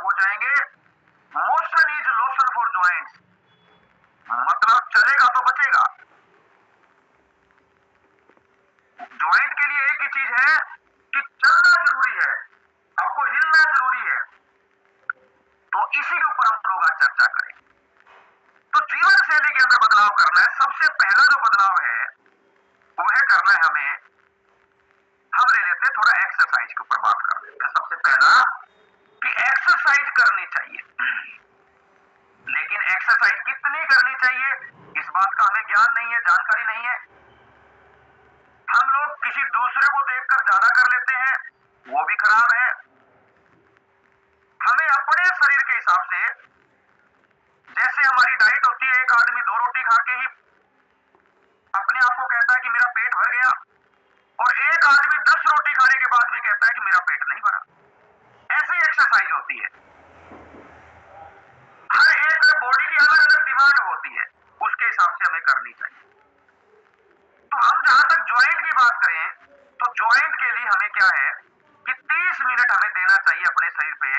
हो जाएंगे। Motion is lotion for joints, मतलब चलेगा तो बचेगा। ज्वाइंट के लिए एक ही चीज है कि चलना जरूरी है, आपको हिलना जरूरी है। तो इसी के ऊपर हम लोग आज चर्चा करें। तो जीवन शैली के अंदर बदलाव करना है। सबसे पहला जो बदलाव है वह करना है हमें, हम ले लेते हैं थोड़ा एक्सरसाइज के ऊपर बात कर लेते हैं। सबसे पहला कि एक्सरसाइज करनी चाहिए, लेकिन एक्सरसाइज कितनी करनी चाहिए इस बात का हमें ज्ञान नहीं है, जानकारी नहीं है। हम लोग किसी दूसरे को देखकर ज्यादा कर लेते हैं, वो भी खराब है। हमें अपने शरीर के हिसाब से, जैसे हमारी डाइट होती है, एक आदमी 2 रोटी खा के ही अपने आप को कहता है कि मेरा पेट भर गया, और एक आदमी 10 रोटी खाने के बाद भी कहता है कि मेरा पेट नहीं भरा। ऐसी एक्सरसाइज होती है। हर एक बॉडी की अलग अलग डिमांड होती है, उसके हिसाब से हमें करनी चाहिए। तो हम जहां तक ज्वाइंट की बात करें, तो ज्वाइंट के लिए हमें क्या है कि 30 मिनट हमें देना चाहिए अपने शरीर पे,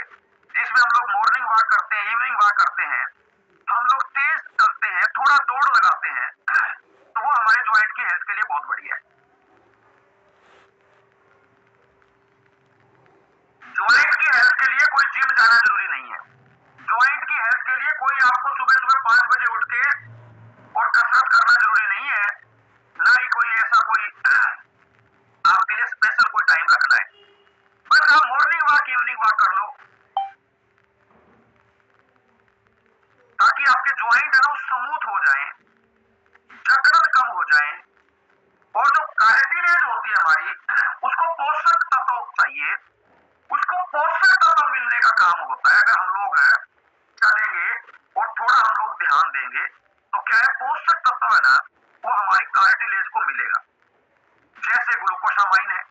जिसमें हम लोग मॉर्निंग वॉक करते हैं, इवनिंग वॉक करते हैं, हम लोग तेज चलते हैं, थोड़ा दौड़ लगाते हैं, तो वो हमारे ज्वाइंट की हेल्थ के लिए बहुत बढ़िया है। ज्वाइंट की हेल्थ के लिए कोई जिम जाना जरूरी नहीं है। ज्वाइंट की हेल्थ के लिए कोई आपको सुबह सुबह 5 बजे उठ के और कसरत करना जरूरी नहीं है, ना ही कोई ऐसा कोई आपके लिए स्पेशल कोई टाइम रखना है। बस आप मॉर्निंग वॉक इवनिंग वॉक कर लो, ताकि आपके ज्वाइंट है ना वो स्मूथ हो जाए, जकड़न कम हो जाए, और जो कार्टिलेज होती है हमारी, उसको पोषक तत्व चाहिए, उसको पोषक तत्व मिलने का काम होता है। अगर हम लोग चलेंगे और थोड़ा हम लोग ध्यान देंगे तो क्या है, पोषक तत्व है ना वो हमारी कार्टिलेज को मिलेगा, जैसे ग्लूकोसामाइन है।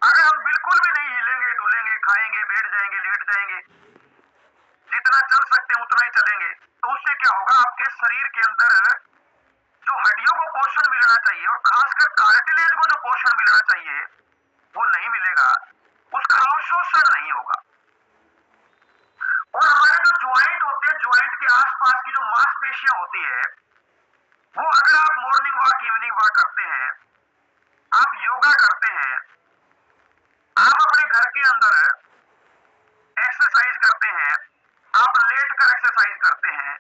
अगर हम बिल्कुल भी नहीं हिलेंगे डुलेंगे, खाएंगे, बैठ जाएंगे, लेट जाएंगे, जितना चल सकते हैं उतना ही चलेंगे, तो उससे क्या होगा, आपके शरीर के अंदर जो हड्डियों को पोषण मिलना चाहिए और खासकर कार्टिलेज को जो पोषण मिलना चाहिए वो नहीं मिलेगा, उसका अवशोषण नहीं होगा। और हमारे जो ज्वाइंट होते हैं, ज्वाइंट के आसपास की जो मांसपेशियां होती है, वो अगर आप मॉर्निंग वॉक इवनिंग वॉक करते हैं, आप योगा करते हैं, आप अपने घर के अंदर एक्सरसाइज करते हैं, आप लेट कर एक्सरसाइज करते हैं,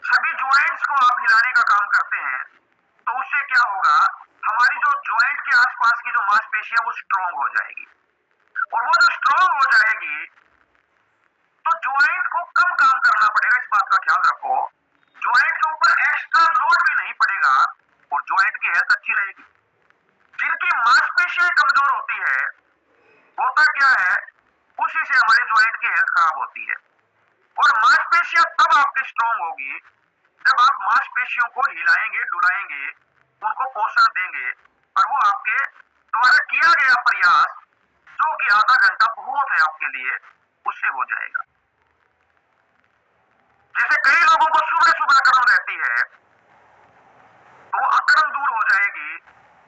सभी ज्वाइंट्स को आप हिलाने का काम करते हैं, तो उससे क्या होगा, हमारी जो ज्वाइंट के आसपास की जो मांसपेशियां वो स्ट्रांग हो जाएगी, और वो जो स्ट्रांग हो जाएगी तो ज्वाइंट को कम काम करना पड़ेगा। इस बात का ख्याल रखो, ज्वाइंट के ऊपर एक्स्ट्रा लोड भी नहीं पड़ेगा और ज्वाइंट की हेल्थ अच्छी रहेगी। जिनकी मांसपेशियां कमजोर होती है, होता क्या है, उसी से हमारे ज्वाइंट की हेल्थ खराब होती है। और मांसपेशियां तब आपकी स्ट्रांग होगी जब आप मांसपेशियों को हिलाएंगे, डुलाएंगे, उनको पोषण देंगे, और वो आपके द्वारा किया गया प्रयास, जो कि आधा घंटा बहुत है आपके लिए, उससे हो जाएगा। जैसे कई लोगों को सुबह सुबह अकड़न रहती है, तो वो अकड़न दूर हो जाएगी।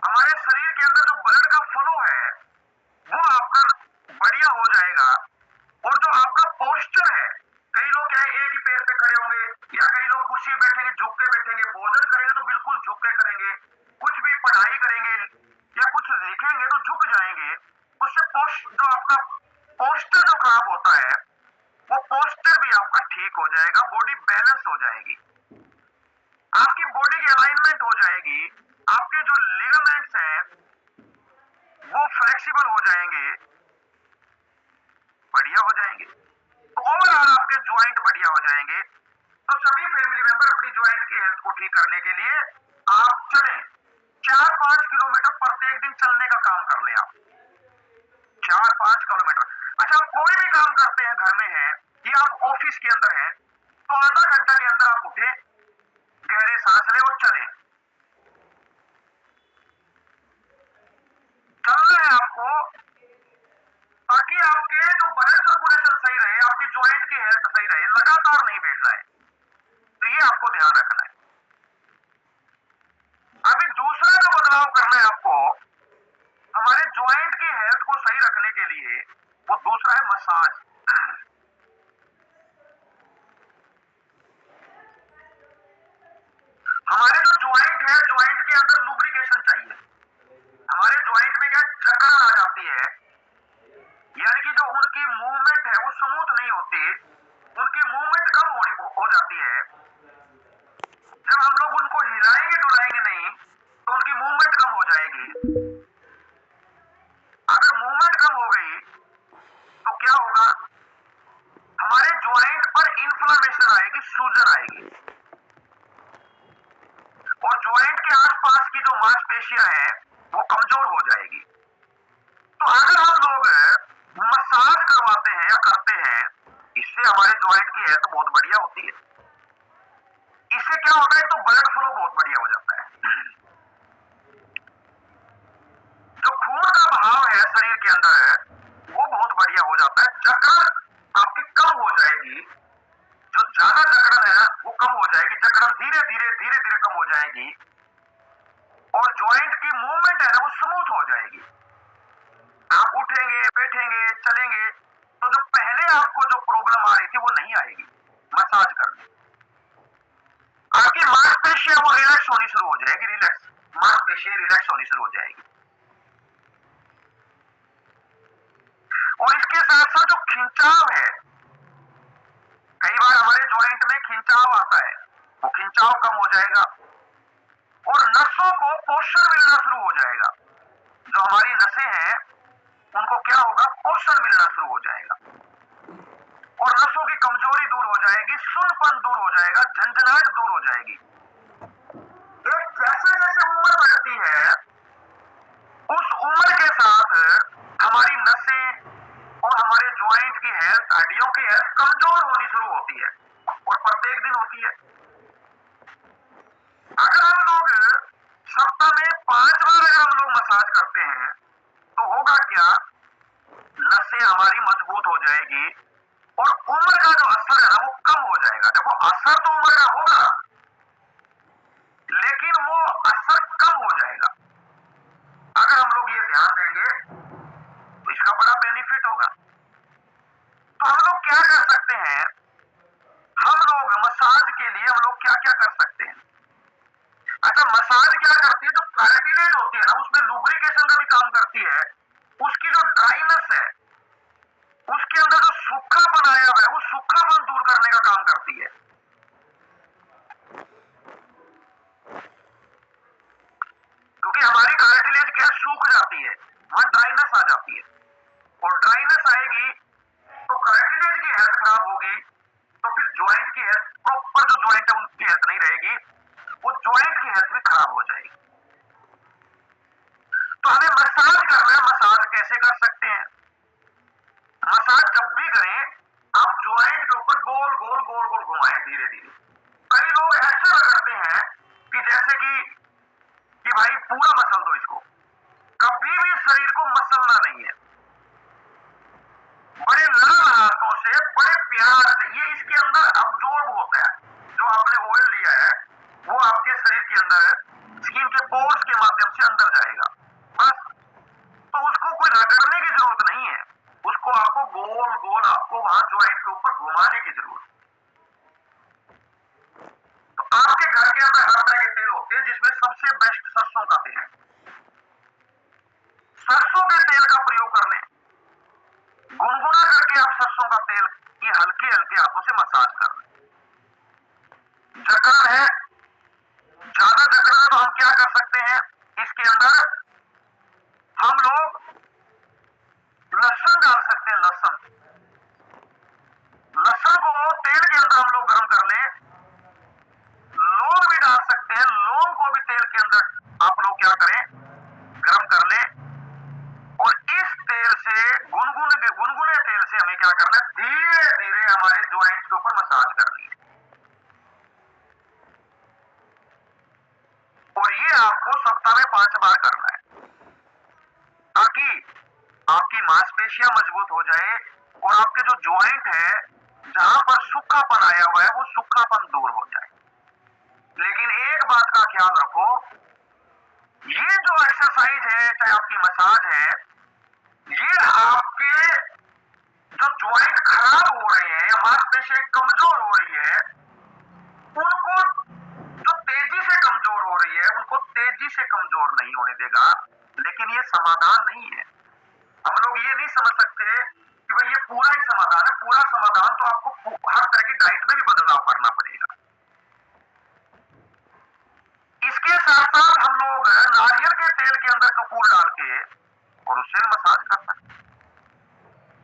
हमारे शरीर के अंदर जो ब्लड का फ्लो है वो आपका बढ़िया हो जाएगा। और जो आपका पोस्चर है, कई लोग क्या है, एक ही पैर पे खड़े होंगे, या कई लोग कुर्सी में बैठेंगे, झुक के बैठेंगे, भोजन करेंगे तो बिल्कुल झुक के करेंगे, कुछ भी पढ़ाई करेंगे या कुछ लिखेंगे तो झुक जाएंगे, उससे जो आपका पोस्चर जो खराब होता है, वो पोस्चर भी आपका ठीक हो जाएगा, बॉडी बैलेंस हो जाएगी, आपकी बॉडी की अलाइनमेंट हो जाएगी, आपके जो लिगामेंट्स हैं वो फ्लेक्सिबल हो जाएंगे, बढ़िया हो जाएंगे, तो ओवरऑल आपके ज्वाइंट बढ़िया हो जाएंगे। तो सभी फैमिली मेंबर अपनी ज्वाइंट की हेल्थ को ठीक करने के लिए आप चलें, 4-5 किलोमीटर प्रत्येक दिन चलने का काम कर लें आप, 4-5 किलोमीटर। अच्छा, आप कोई भी काम करते हैं, घर में है या आप ऑफिस के अंदर हैं, तो आधा घंटा के अंदर आप उठे, गहरे सांस लें और चलें। चलना है आपको, ताकि आपके जो ब्लड सर्कुलेशन सही रहे, आपकी ज्वाइंट की हेल्थ सही रहे, लगातार नहीं बैठना है, तो ये आपको ध्यान रखना है। अभी दूसरा जो बदलाव करना है आपको, हमारे ज्वाइंट की हेल्थ को सही रखने के चाहिए, वो दूसरा है मसाज। हमारे जो ज्वाइंट है, ज्वाइंट के अंदर लुब्रिकेशन चाहिए। हमारे ज्वाइंट में क्या जकड़न आ जाती है, यानी कि जो उनकी मूवमेंट है वो स्मूथ नहीं होती, उनकी मूवमेंट कम हो जाती है। जब हम लोग उनको हिलाएंगे डुलाएंगे नहीं तो उनकी मूवमेंट कम हो जाएगी। अगर मूवमेंट कम हो गई तो क्या होगा, हमारे ज्वाइंट पर इन्फ्लेमेशन आएगी, सूजन आएगी, और ज्वाइंट के आसपास की जो मांसपेशियां हैं वो कमजोर हो जाएगी। तो अगर हम लोग मसाज करवाते हैं या करते हैं, इससे हमारे ज्वाइंट की हेल्थ बहुत बढ़िया होती है। इससे क्या होता है, तो ब्लड फ्लो बहुत बढ़िया हो जाता है। जो खून का बहाव है शरीर के अंदर वो बहुत बढ़िया हो जाता है। जकड़न आपकी कम हो जाएगी, जो ज्यादा जकड़न है ना वो कम हो जाएगी, जकड़न धीरे धीरे कम हो जाएगी, और ज्वाइंट की मूवमेंट है ना वो स्मूथ हो जाएगी। आप उठेंगे बैठेंगे चलेंगे तो जो पहले आपको जो प्रॉब्लम आ रही थी वो नहीं आएगी मसाज करने। आपकी मांसपेशियां वो रिलैक्स होनी शुरू हो जाएगी, रिलैक्स मांसपेशियां रिलैक्स होनी शुरू हो जाएगी। और इसके साथ साथ जो खिंचाव है, कई बार हमारे ज्वाइंट में खिंचाव आता है, वो खिंचाव कम हो जाएगा, और नसों को पोषण मिलना शुरू हो जाएगा। जो हमारी नसें हैं उनको क्या होगा, पोषण मिलना शुरू हो जाएगा, और नसों की कमजोरी दूर हो जाएगी, सुन्नपन दूर हो जाएगा, झंझनाहट दूर हो जाएगी। एक जैसे जैसे उम्र बढ़ती है उस उम्र के साथ हमारी नसें और हमारे ज्वाइंट की हेल्थ, हड्डियों की हेल्थ कमजोर होनी शुरू होती है, और प्रत्येक दिन होती है। अगर हम लोग सप्ताह में 5 बार अगर हम लोग मसाज करते हैं तो होगा क्या, नसें हमारी मजबूत हो जाएगी, और उम्र का जो असर है ना वो कम हो जाएगा। देखो असर तो उम्र का होगा लेकिन वो असर कम हो जाएगा। अगर हम लोग ये ध्यान देंगे तो इसका बड़ा बेनिफिट होगा। तो हम लोग क्या कर सकते हैं, हम लोग मसाज के लिए हम लोग क्या क्या कर सकते हैं। अच्छा, मसाज क्या करती है, जो कार्टिलेज होती है ना उसमें लुब्रिकेशन का भी काम करती है। उसकी जो ड्राइनेस है, उसके अंदर जो सूखापन आया हुआ है वो सूखापन दूर करने का काम करती है। क्योंकि हमारी कार्टिलेज क्या सूख जाती है, वहां ड्राइनेस आ जाती है, और ड्राइनेस आएगी तो कार्टिलेज की हेल्थ खराब होगी, तो फिर ज्वाइंट की हेल्थ, प्रॉपर जो ज्वाइंट है उनकी हेल्थ नहीं रहेगी, वो ज्वाइंट की हेल्थ भी खराब हो जाएगी। तो हमें मसाज करना है। मसाज कैसे कर सकते हैं, मसाज जब भी करें आप ज्वाइंट के ऊपर गोल गोल गोल गोल घुमाएं धीरे धीरे। कई लोग ऐसे करते हैं कि जैसे कि भाई पूरा मसल दो इसको, कभी भी शरीर को मसलना नहीं है। बड़े नरम हाथों से, बड़े प्यार से, ये इसके अंदर अब्जॉर्ब होता है। जो आपने ऑयल लिया है वो आपके शरीर के अंदर स्किन के पोर्स के माध्यम से अंदर जाएगा, बस। तो उसको कोई रगड़ने की जरूरत नहीं है, उसको आपको गोल गोल आपको वहां ज्वाइंट के ऊपर घुमाने की जरूरत। तो आपके घर के अंदर हर तरह के तेल होते हैं, जिसमें सबसे बेस्ट सरसों का तेल है। सरसों के तेल का प्रयोग कर लें, गुनगुना करके आप सरसों का तेल की हल्के हल्के हाथों से मसाज कर लें। जकड़न है, ज्यादा जकड़न तो हम क्या कर सकते हैं, इसके अंदर हम लोग लहसुन डाल सकते हैं। लहसुन को तेल के अंदर हम लोग गर्म कर लें। लौंग भी डाल सकते हैं, लौंग को भी तेल के अंदर आप लोग क्या करें, गर्म कर लें, और इस तेल से गुनगुने तेल से हमें क्या करना है, धीरे धीरे हमारे ज्वाइंट्स के ऊपर मसाज करनी है। और ये आपको सप्ताह में 5 बार करना है, ताकि आपकी मांसपेशियां मजबूत हो जाए, और आपके जो ज्वाइंट है जहां पर सूखापन आया हुआ है वो सूखापन दूर हो जाए। लेकिन एक बात का ख्याल रखो, ये जो एक्सरसाइज है चाहे आपकी मसाज है, ये आपके होने देगा, लेकिन ये समाधान नहीं है। हम लोग ये नहीं समझ सकते कि भाई ये पूरा ही समाधान है। पूरा समाधान तो आपको हर तरह की डाइट में भी बदलाव करना पड़ेगा। इसके साथ साथ हम लोग नारियल के तेल के अंदर कपूर डाल के और उससे मसाज कर सकते हैं,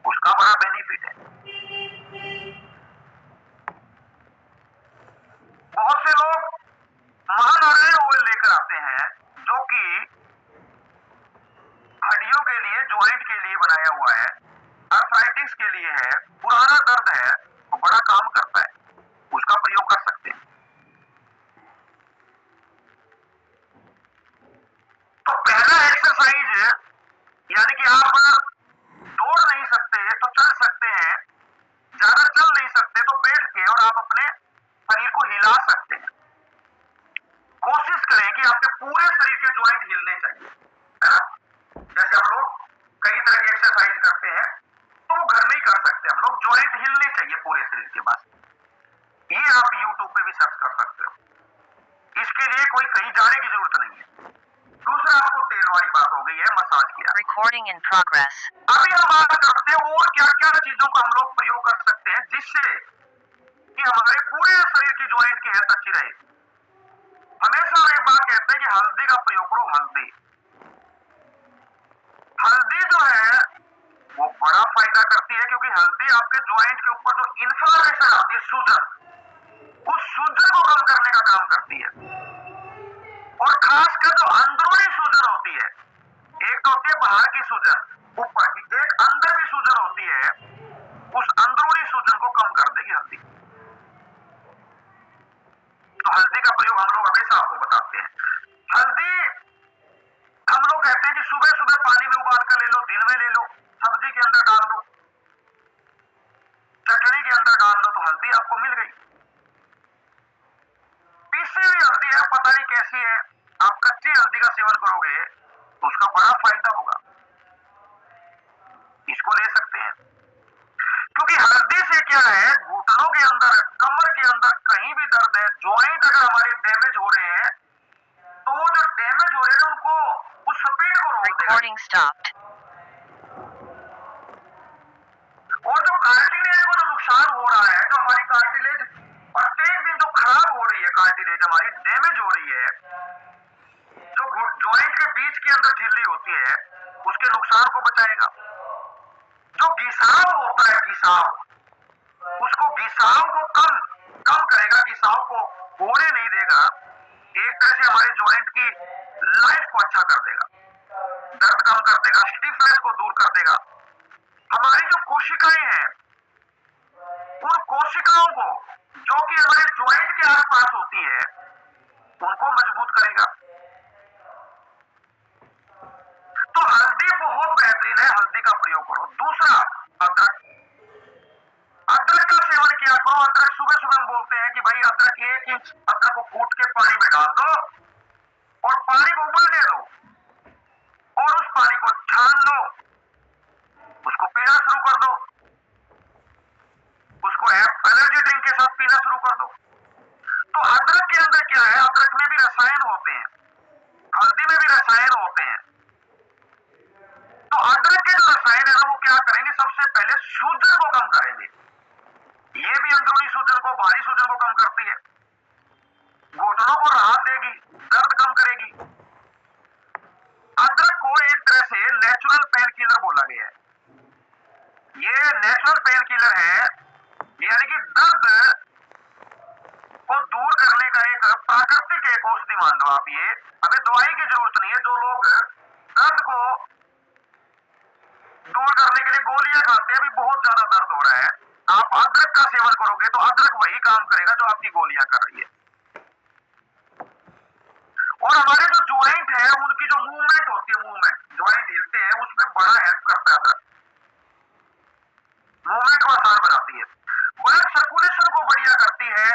उसका बड़ा बेनिफिट है। बहुत से लोग महानारायण ऑयल लेकर आते हैं जो कि हड्डियों के लिए, ज्वाइंट के लिए बनाया हुआ है, आर्थराइटिस के लिए है, पुराना दर्द है तो बड़ा काम करता है, उसका प्रयोग कर सकते हैं। तो पहला एक्सरसाइज यानी कि आप दौड़ नहीं सकते तो चल सकते हैं, ज्यादा चल नहीं सकते तो बैठ के और आप अपने शरीर को हिला सकते हैं। कोशिश करें कि आपके पूरे शरीर के ज्वाइंट हिलने चाहिए, है ना। जैसे हम लोग कई तरह की एक्सरसाइज करते हैं तो वो घर में ही कर सकते हैं हम लोग। ज्वाइंट हिलने चाहिए पूरे शरीर के पास। ये आप YouTube पे भी सर्च कर सकते हो, इसके लिए कोई कहीं जाने की जरूरत नहीं है। दूसरा, आपको तेल वाली बात हो गई है, मसाज किया। Recording in progress. अभी हम बात करते हैं और क्या क्या चीजों का हम लोग प्रयोग कर सकते हैं जिससे कि हमारे पूरे शरीर की ज्वाइंट की हेल्थ अच्छी रहे। हमेशा हम एक बात कहते हैं कि हल्दी का प्रयोग करो। हल्दी हल्दी जो है वो बड़ा फायदा करती है, क्योंकि हल्दी आपके ज्वाइंट के ऊपर जो इन्फ्लेमेशन आती है, सूजन, उस सूजन को कम करने का काम करती है। और खासकर जो अंदरूनी सूजन होती है, एक तो होती है बाहर की सूजन ऊपर की, एक अंदर भी सूजन होती है, उस अंदरूनी सूजन को कम कर देगी हल्दी। तो हल्दी का प्रयोग हम लोग हमेशा आपको बताते हैं। हल्दी हम लोग कहते हैं कि सुबह सुबह पानी में उबाल कर ले लो, दिन में ले लो, सब्जी के अंदर डाल दो, चटनी के अंदर डाल दो, तो हल्दी आपको मिल गई। पीसी हुई हल्दी है, पता नहीं कैसी है, आप कच्ची हल्दी का सेवन करोगे तो उसका बड़ा फायदा होगा, इसको ले सकते हैं। क्योंकि हल्दी से क्या है, घुटनों के अंदर, कमर के अंदर कहीं भी दर्द है, ज्वाइंट अगर हमारे डैमेज हो रहे हैं तो वो जो डैमेज हो रहे हैं उनको, उस स्पीड को रोक देगा। Recording stopped. और जो कार्टिलेज को जो नुकसान हो रहा है, जो हमारी कार्टिलेज प्रत्येक दिन जो खराब हो रही है, कार्टिलेज हमारी डैमेज हो रही है, जो ज्वाइंट के बीच के अंदर झिल्ली होती है, उसके नुकसान को बचाएगा। जो घिसाव होता है, घिसाव, उसको घिसाव को कम करेगा, घिसाव को होने नहीं देगा। एक तरह से हमारे ज्वाइंट की लाइफ को अच्छा कर देगा, दर्द कम कर देगा, स्टिफनेस को दूर कर देगा। हमारी जो कोशिकाएं हैं, उन कोशिकाओं को जो कि हमारे ज्वाइंट के आसपास होती है, उनको मजबूत करेगा। तो हल्दी बहुत बेहतरीन है, हल्दी का प्रयोग करो। दूसरा, अदरक। अदरक का सेवन किया करो। अदरक सुबह सुबह हम बोलते हैं कि भाई अदरक 1 इंच अदरक को कूट के पानी में डाल दो और पानी को उबलने दो और उस पानी को छान लो, उसको पीना शुरू कर दो, उसको एनर्जी ड्रिंक के साथ पीना शुरू कर दो। तो अदरक के अंदर क्या है, अदरक में भी रसायन होते हैं, हल्दी में भी रसायन होते हैं। तो अदरक के जो रसायन है ना, वो क्या करेंगे, सबसे पहले सूजन को कम करेंगे। ये भी अंदरूनी सूजन को, बाहरी सूजन को कम करती है, घुटनों को राहत देगी, दर्द कम करेगी। अदरक को एक तरह से नेचुरल पेन किलर बोला गया है। ये नेचुरल पेन किलर है, यानी कि दर्द को दूर करने का एक प्राकृतिक एक औषधि मान लो आप। ये हमें दवाई की जरूरत नहीं है। जो लोग दर्द को दूर करने के लिए गोलियां खाते हैं, अभी बहुत ज्यादा दर्द हो रहा है, आप अदरक का सेवन करोगे तो अदरक वही काम करेगा जो आपकी गोलियां कर रही है। और हमारे जो ज्वाइंट है, उनकी जो मूवमेंट होती है, मूवमेंट, ज्वाइंट हिलते हैं, उसमें बड़ा हेल्प करता है अदरक, मूवमेंट को आसान बनाती है, ब्लड सर्कुलेशन को बढ़िया करती है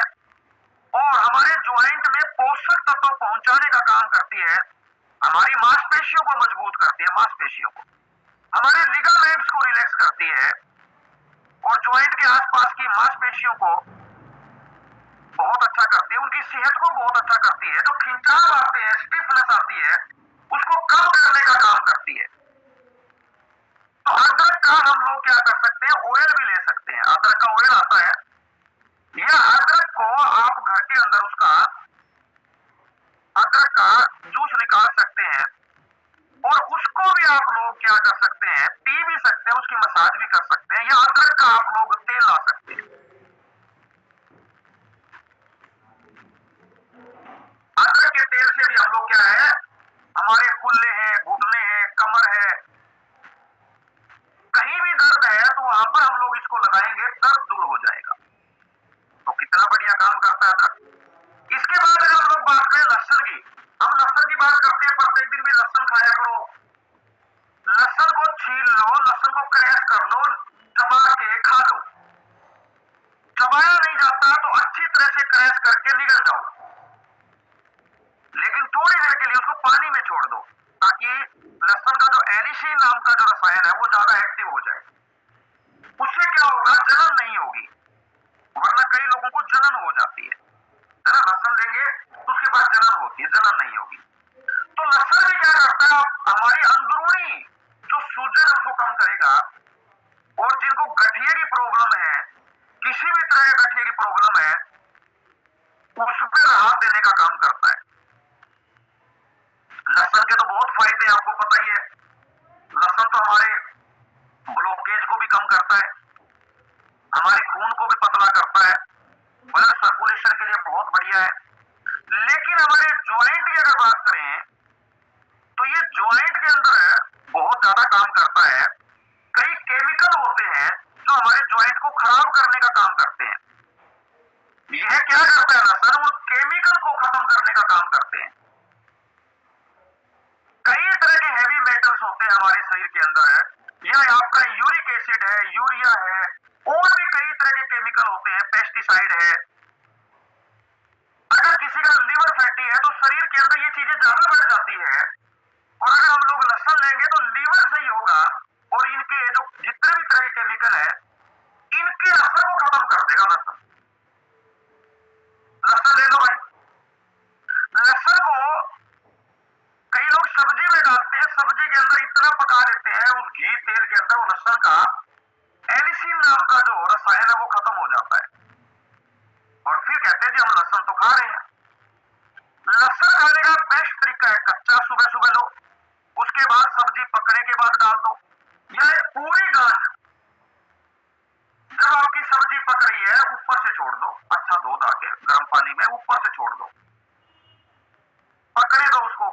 और हमारे ज्वाइंट में पोषक तत्व पहुंचाने का काम करती है। हमारी मांसपेशियों को मजबूत करती है, मांसपेशियों को, हमारे लिगामेंट्स को रिलैक्स करती है और ज्वाइंट के आसपास की मांसपेशियों को बहुत अच्छा करती है, उनकी सेहत को बहुत अच्छा करती है। जो खिंचाव आते हैं, स्टिफनेस आती है, उसको कम करने का काम करती है। तो अदरक का हम लोग क्या कर सकते हैं, ऑयल भी ले सकते हैं। अदरक का ऑयल आता है, या अदरक को आप घर के अंदर उसका अदरक का जूस निकाल सकते हैं, और उसको भी आप लोग क्या कर सकते हैं, पी भी सकते हैं, उसकी मसाज भी कर सकते हैं, या अदरक का आप लोग तेल ला सकते हैं। अदरक के तेल से भी हम लोग क्या है, हमारे कुल्ले हैं, घुटने हैं, कमर है, कहीं भी दर्द है तो वहां पर हम लोग इसको लगाएंगे, दर्द दूर हो जाएगा। तो कितना बढ़िया काम करता है अदरक। इसके बाद अगर हम लोग बात करें लहसुन की, हम लहसुन की बात करते हैं, प्रत्येक दिन भी लहसुन खाया करो। लहसुन को छील लो, लहसुन को क्रैश कर लो, चबा के खा लो। चबाया नहीं जाता तो अच्छी तरह से क्रैश करके निगल जाओ, लेकिन थोड़ी देर के लिए उसको पानी में छोड़ दो, ताकि लहसुन का जो एलिसिन नाम का जो रसायन है वो ज्यादा एक्टिव हो जाए। उससे क्या होगा, जलन नहीं होगी, वरना कई लोगों को जलन हो जाती है ना। लहसुन लेंगे तो उसके बाद जलन होती है, जलन नहीं होगी। तो लहसुन भी क्या करता है, हमारी अंदरूनी जो सूजन है उसको कम करेगा, और जिनको गठिए की प्रॉब्लम है, किसी भी तरह के गठिए की प्रॉब्लम है, उसमें राहत देने का काम करता है। लहसुन के तो बहुत फायदे हैं, आपको पता ही है। लहसुन तो हमारे ब्लॉकेज को भी कम करता है, हमारे खून को भी पतला करता है, ब्लड सर्कुलेशन के लिए बहुत बढ़िया है। लेकिन हमारे ज्वाइंट की अगर बात करें तो ये ज्वाइंट के अंदर बहुत ज्यादा काम करता है। कई केमिकल होते हैं जो हमारे ज्वाइंट को खराब करने का काम करते हैं। यह क्या करता है लहसुन, उन केमिकल को खत्म करने का काम करते हैं। कई तरह के हैवी मेटल्स होते हैं हमारे शरीर के अंदर, या आपका यूरिक एसिड है, यूरिया है, और भी कई तरह के केमिकल होते हैं, पेस्टिसाइड है। अगर किसी का लिवर फैटी है तो शरीर के अंदर ये चीजें ज्यादा बढ़ जाती है, और अगर हम लोग लहसुन लेंगे तो लीवर सही होगा, और इनके जो जितने भी तरह के केमिकल है इनके असर को खत्म कर देगा लहसुन। लहसुन ले लो भाई। लहसुन को कई लोग सब्जी में डालते हैं, सब्जी के अंदर इतना पका देते हैं, उस घी तेल के अंदर वो लहसुन का एलिसिन नाम का जो रसायन है वो खत्म हो जाता है, और फिर कहते हैं जी हम लहसुन तो खा रहे हैं। लहसुन खाने का बेस्ट तरीका है, कच्चा सुबह सुबह लो, उसके बाद सब्जी पकने के बाद डाल दो, या एक पूरी गांठ जब आपकी सब्जी पक रही है ऊपर से छोड़ दो, अच्छा धो धा के गर्म पानी में ऊपर से छोड़ दो, पकने दो उसको।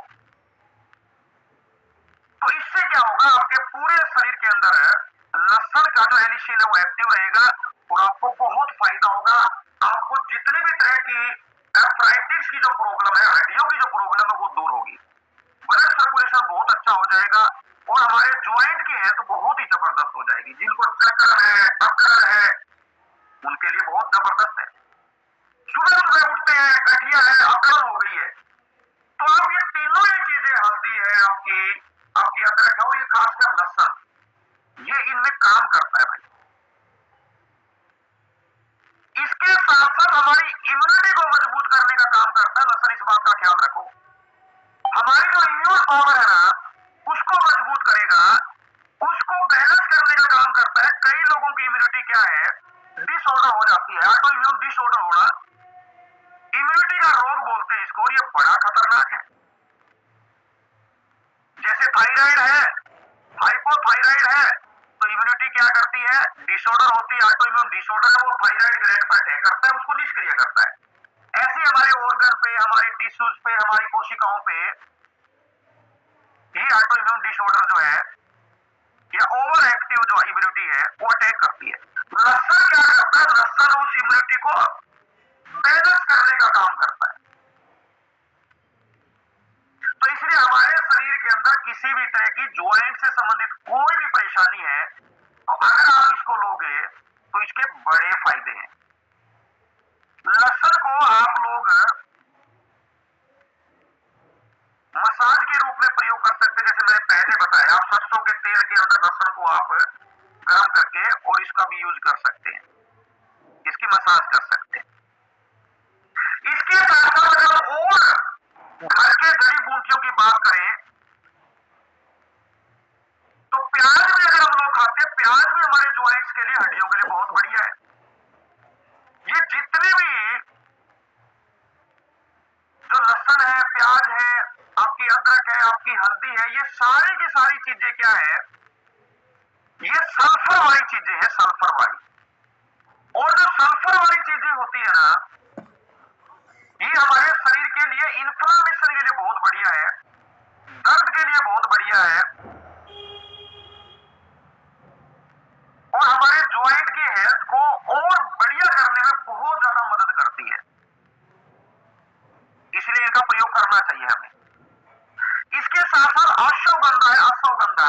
तो इससे क्या होगा, आपके पूरे शरीर के अंदर लहसुन का जो एलिसिन है वो एक्टिव रहेगा, और आपको बहुत फायदा होगा। आपको जितने भी तरह की आर्थराइटिस की जो प्रॉब्लम है, हड्डियों की जो प्रॉब्लम है वो दूर होगी, ब्लड सर्कुलेशन बहुत अच्छा हो जाएगा, और हमारे ज्वाइंट की है तो बहुत ही जबरदस्त हो जाएगी। जिनको चक्कर है, अकड़ है, उनके लिए बहुत जबरदस्त है। सुबह सुबह उठते हैं, गठिया है, अकड़ हो गई है, तो आप ये तीनों ही चीजें, हल्दी है आपकी, आपकी अदरक है, और ये खासकर लहसुन, ये इनमें काम करता है भाई। इसके साथ साथ हमारी इम्यूनिटी को मजबूत करने का काम करता है लहसुन, इस बात का ख्याल रखो। हमारी जो इम्यून पावर है ना उसको मजबूत करेगा, उसको बैलेंस करने का काम करता है। कई लोगों की इम्यूनिटी क्या है, डिसऑर्डर हो जाती है, ऑटो इम्यून डिसऑर्डर होना, इम्यूनिटी का रोग बोलते हैं इसको, और ये बड़ा खतरनाक है। जैसे थायराइड है, हाइपोथायराइड है, तो इम्यूनिटी क्या करती है, डिसऑर्डर होती है, ऑटो इम्यून डिसऑर्डर है, वो थायराइड ग्लैंड पर अटैक करता है, उसको निष्क्रिय करता है। ऐसे हमारे ऑर्गन पे, हमारे टिश्यूज पे, हमारी कोशिकाओं पे ये ऑटो इम्यून डिसऑर्डर जो है, या ओवर एक्टिव जो इम्यूनिटी है वो अटैक करती है। लहसुन क्या करता है, लहसुन उस इम्यूनिटी को बैलेंस करने का काम करता है। तो इसलिए हमारे शरीर के अंदर किसी भी तरह की ज्वाइंट से संबंधित कोई भी परेशानी है, तो अगर आप इसको लोगे तो इसके बड़े फायदे हैं। लहसुन को आप लोग मसाज के रूप में प्रयोग कर सकते हैं, जैसे मैंने पहले बताया, आप सरसों के तेल के अंदर लहसुन को आप गर्म करके और इसका भी यूज कर सकते हैं, इसकी मसाज कर सकते हैं। इसके साथ साथ अगर और घर के जड़ी बूटियों की बात करें प्याज भी हमारे ज्वाइंट्स के लिए, हड्डियों के लिए बहुत बढ़िया है। ये जितने भी जो लहसुन है, प्याज है, आपकी अदरक है, आपकी हल्दी है, ये सारी की सारी चीजें क्या है, ये सल्फर वाली चीजें हैं, सल्फर वाली। और जो सल्फर वाली चीजें होती है ना, ये हमारे शरीर के लिए इन्फ्लामेशन के लिए बहुत बढ़िया है, दर्द के लिए बहुत बढ़िया है, और हमारे ज्वाइंट की हेल्थ को और बढ़िया करने में बहुत ज्यादा मदद करती है। इसलिए इनका प्रयोग करना चाहिए हमें। इसके साथ साथ अश्वगंधा है, अश्वगंधा